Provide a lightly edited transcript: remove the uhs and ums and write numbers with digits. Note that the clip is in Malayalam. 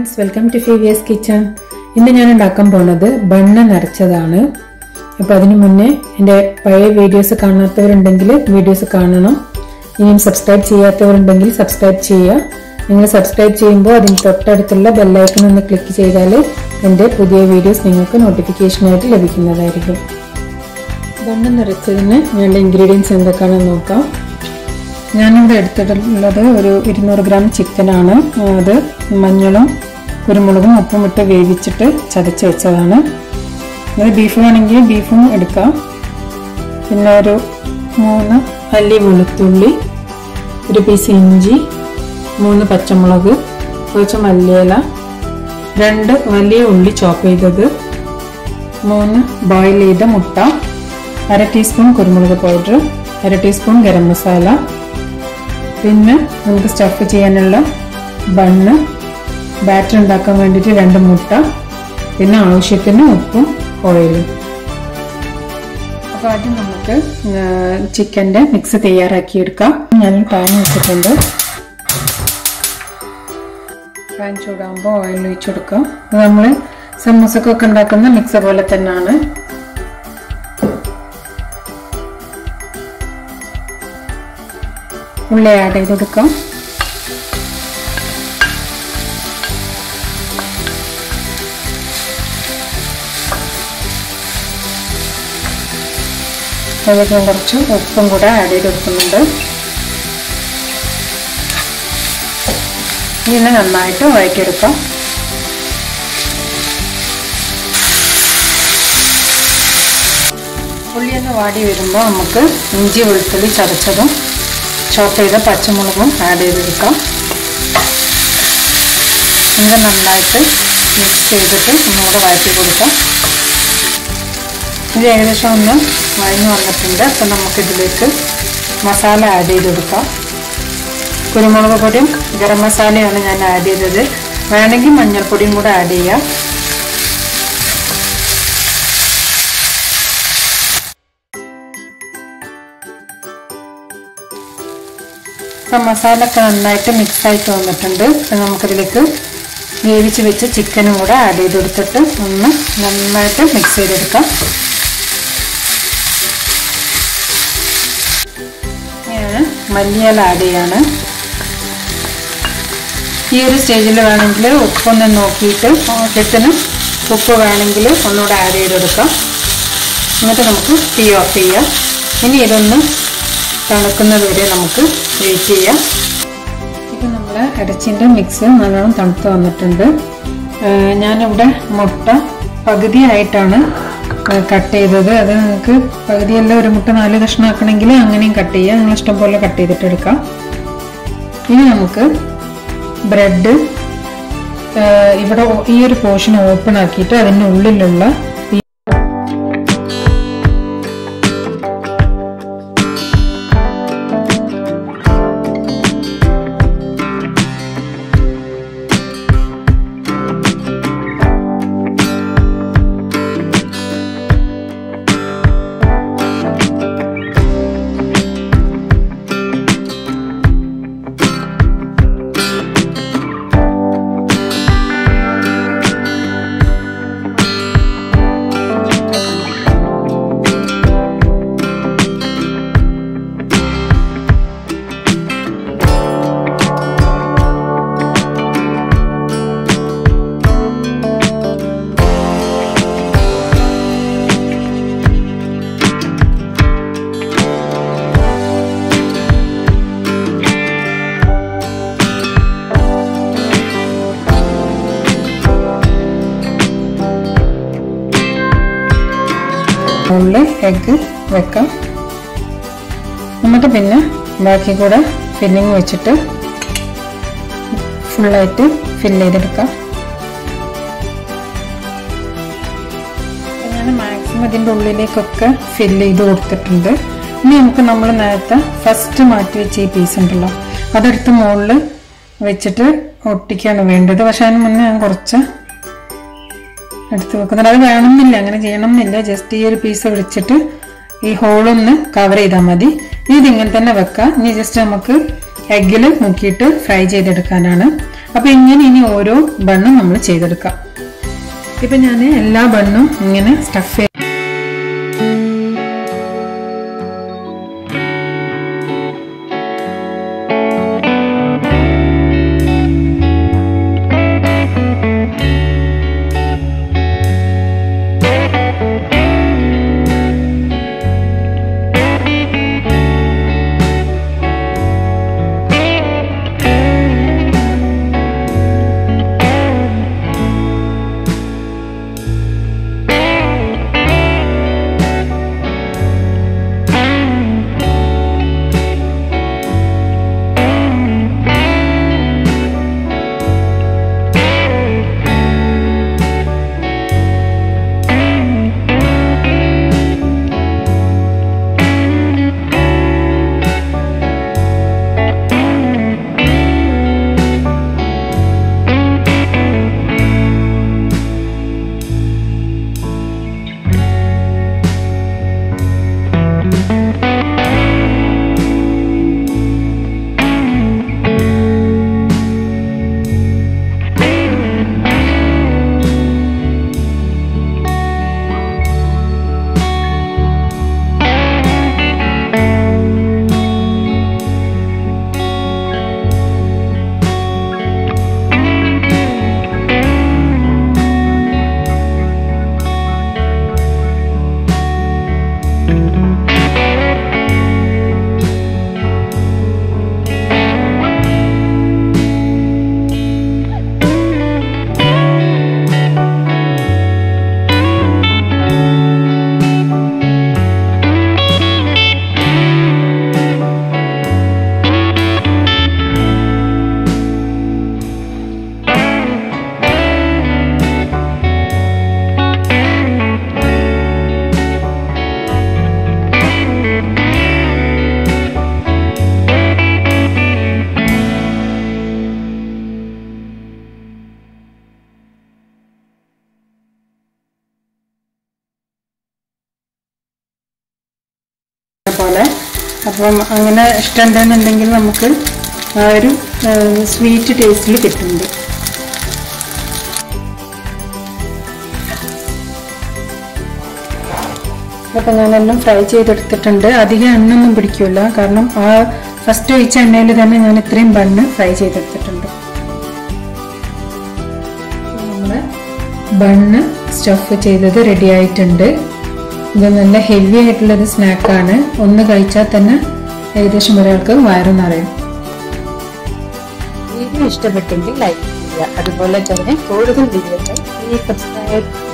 friends, welcome to Fiveas kitchen. ഇന്ന് ഞാൻ ഉണ്ടാക്കാൻ പോകുന്നത് ബണ്ണ് നിറച്ചതാണ്. അപ്പോൾ അതിനു മുന്നേ എൻ്റെ പഴയ വീഡിയോസ് കാണാത്തവരുണ്ടെങ്കിൽ വീഡിയോസ് കാണണം. ഇനിയും സബ്സ്ക്രൈബ് ചെയ്യാത്തവരുണ്ടെങ്കിൽ സബ്സ്ക്രൈബ് ചെയ്യുക. നിങ്ങൾ സബ്സ്ക്രൈബ് ചെയ്യുമ്പോൾ അതിന് തൊട്ടടുത്തുള്ള ബെൽ ഐക്കൺ ഒന്ന് ക്ലിക്ക് ചെയ്താൽ എൻ്റെ പുതിയ വീഡിയോസ് നിങ്ങൾക്ക് നോട്ടിഫിക്കേഷൻ ആയിട്ട് ലഭിക്കുന്നതായിരിക്കും. ബണ്ണ് നിറച്ചതിന് വേണ്ട ഇൻഗ്രീഡിയൻസ് എന്തൊക്കെയാണെന്ന് നോക്കാം. ഞാനിവിടെ എടുത്തിട്ടുള്ളത് ഒരു 200 ഗ്രാം ചിക്കനാണ്. അത് മഞ്ഞളും കുരുമുളകും ഉപ്പും ഇട്ട് വേവിച്ചിട്ട് ചതച്ച് വെച്ചതാണ്. അത് ബീഫ് വേണമെങ്കിൽ ബീഫും എടുക്കാം. പിന്നെ ഒരു 3 അല്ലി വെളുത്തുള്ളി, ഒരു പീസ് ഇഞ്ചി, 3 പച്ചമുളക്, കുറച്ച് മല്ലിയില, 2 വലിയ ഉള്ളി ചോപ്പ് ചെയ്തത്, 3 ബോയിൽ ചെയ്ത മുട്ട, 1/2 ടീസ്പൂൺ കുരുമുളക് പൗഡർ, 1/2 ടീസ്പൂൺ ഗരം മസാല, പിന്നെ നമുക്ക് സ്റ്റഫ് ചെയ്യാനുള്ള ബണ്ണ്, ബാറ്റർ ഉണ്ടാക്കാൻ വേണ്ടിയിട്ട് 2 മുട്ട, പിന്നെ ആവശ്യത്തിന് ഉപ്പും ഓയിലും. അപ്പോൾ ആദ്യം നമുക്ക് ചിക്കൻ്റെ മിക്സ് തയ്യാറാക്കിയെടുക്കാം. ഞാൻ പാൻ വെച്ചിട്ടുണ്ട്. പാൻ ചൂടാകുമ്പോൾ ഓയിൽ ഒഴിച്ചു കൊടുക്കാം. അത് നമ്മൾ സമൂസക്കൊക്കെ ഉണ്ടാക്കുന്ന മിക്സ് പോലെ തന്നെയാണ്. ഉള്ളി ആഡ് ചെയ്ത് കൊടുക്കാം. അതിലേക്ക് കുറച്ച് ഉപ്പും കൂടെ ആഡ് ചെയ്ത് കൊടുക്കുന്നുണ്ട്. ഇതിനെ നന്നായിട്ട് വഴറ്റിയെടുക്കാം. ഉള്ളിയൊന്ന് വാടി വരുമ്പോൾ നമുക്ക് ഇഞ്ചി വെളുത്തുള്ളി ചതച്ചതും ചോപ്പ് ചെയ്ത പച്ചമുളകും ആഡ് ചെയ്തെടുക്കാം. ഇത് നന്നായിട്ട് മിക്സ് ചെയ്തിട്ട് ഒന്നുകൂടെ വഴറ്റി കൊടുക്കാം. ഇത് ഏകദേശം ഒന്ന് വഴഞ്ഞു വന്നിട്ടുണ്ട്. അപ്പം നമുക്കിതിലേക്ക് മസാല ആഡ് ചെയ്ത് കൊടുക്കാം. കുരുമുളക് പൊടിയും ഗരം മസാലയാണ് ഞാൻ ആഡ് ചെയ്തത്. വേണമെങ്കിൽ മഞ്ഞൾപ്പൊടിയും കൂടെ ആഡ് ചെയ്യാം. അപ്പം മസാല ഒക്കെ നന്നായിട്ട് മിക്സായിട്ട് വന്നിട്ടുണ്ട്. അപ്പം നമുക്കതിലേക്ക് വേവിച്ച് വെച്ച് ചിക്കനും കൂടെ ആഡ് ചെയ്ത് കൊടുത്തിട്ട് ഒന്ന് നന്നായിട്ട് മിക്സ് ചെയ്തെടുക്കാം. ഞാൻ മല്ലിയില ആഡ് ചെയ്യാണ്. ഈ ഒരു സ്റ്റേജിൽ വേണമെങ്കിൽ ഉപ്പൊന്ന് നോക്കിയിട്ട് ആവശ്യത്തിന് ഉപ്പ് വേണമെങ്കിൽ ഒന്നുകൂടെ ആഡ് ചെയ്ത് കൊടുക്കാം. എന്നിട്ട് നമുക്ക് തീ ഓഫ് ചെയ്യാം. ഇനി ഇതൊന്ന് തണുക്കുന്നത് വരെ നമുക്ക് വെയിറ്റ് ചെയ്യാം. ഇപ്പം നമ്മൾ ഇറച്ചിൻ്റെ മിക്സ് നല്ലോണം തണുത്ത് വന്നിട്ടുണ്ട്. ഞാനിവിടെ മുട്ട പകുതിയായിട്ടാണ് കട്ട് ചെയ്തത്. അത് നിങ്ങൾക്ക് പകുതിയല്ല, ഒരു മുട്ട 4 കഷ്ണം ആക്കണമെങ്കിൽ അങ്ങനെയും കട്ട് ചെയ്യാം. നിങ്ങൾ ഇഷ്ടം പോലെ കട്ട് ചെയ്തിട്ട് എടുക്കാം. ഇനി നമുക്ക് ബ്രെഡ് ഇവിടെ ഈ ഒരു പോർഷൻ ഓപ്പൺ ആക്കിയിട്ട് അതിൻ്റെ ഉള്ളിലുള്ള എഗ്ഗ് വെക്കാം. എന്നിട്ട് പിന്നെ ബാക്കി കൂടെ ഫില്ലിങ് വെച്ചിട്ട് ഫുള്ളായിട്ട് ഫില്ല് ചെയ്തെടുക്കാം. ഞാൻ മാക്സിമം ഇതിൻ്റെ ഉള്ളിലേക്കൊക്കെ ഫില്ല് ചെയ്ത് കൊടുത്തിട്ടുണ്ട്. ഇനി നമുക്ക് നമ്മൾ നേരത്തെ ഫസ്റ്റ് മാറ്റി വെച്ച ഈ പീസ് ഉണ്ടല്ലോ, അതെടുത്ത് മുകളിൽ വെച്ചിട്ട് ഒട്ടിക്കാണ് വേണ്ടത്. പക്ഷെ അതിന് മുന്നേ ഞാൻ കുറച്ച് എടുത്ത് വെക്കുന്നുണ്ട്. അത് വേണമെന്നില്ല, അങ്ങനെ ചെയ്യണം എന്നില്ല. ജസ്റ്റ് ഈ ഒരു പീസ് വെച്ചിട്ട് ഈ ഹോളൊന്ന് കവർ ചെയ്താൽ മതി. ഇതിങ്ങനെ തന്നെ വെക്കാം. ഇനി ജസ്റ്റ് നമുക്ക് എഗ്ഗിൽ മുക്കിയിട്ട് ഫ്രൈ ചെയ്തെടുക്കാനാണ്. അപ്പോൾ ഇങ്ങനെ ഇനി ഓരോ ബണ്ണും നമ്മൾ ചെയ്തെടുക്കാം. ഇപ്പം ഞാൻ എല്ലാ ബണ്ണും ഇങ്ങനെ സ്റ്റഫ് ചെയ്ത് പോലെ. അപ്പം അങ്ങനെ ഇഷ്ടമുണ്ടെന്നുണ്ടെങ്കിൽ നമുക്ക് ആ ഒരു സ്വീറ്റ് ടേസ്റ്റിൽ കിട്ടുന്നുണ്ട്. അപ്പം ഞാനെല്ലാം ഫ്രൈ ചെയ്തെടുത്തിട്ടുണ്ട്. അധികം എണ്ണൊന്നും പിടിക്കില്ല, കാരണം ആ ഫസ്റ്റ് ഒഴിച്ച എണ്ണയിൽ തന്നെ ഞാൻ ഇത്രയും ബണ്ണ് ഫ്രൈ ചെയ്തെടുത്തിട്ടുണ്ട്. നമ്മുടെ ബണ്ണ് സ്റ്റഫ് ചെയ്തത് റെഡി ആയിട്ടുണ്ട്. ഇത് നല്ല ഹെവി ആയിട്ടുള്ളൊരു സ്നാക്കാണ്. ഒന്ന് കഴിച്ചാൽ തന്നെ ഏകദേശം ഒരാൾക്ക് വയറ് നിറയും. വീഡിയോ ഇഷ്ടപ്പെട്ടെങ്കിൽ ലൈക്ക് ചെയ്യുക. അതുപോലെ തന്നെ കൂടുതൽ വീഡിയോകൾ സബ്സ്ക്രൈബ്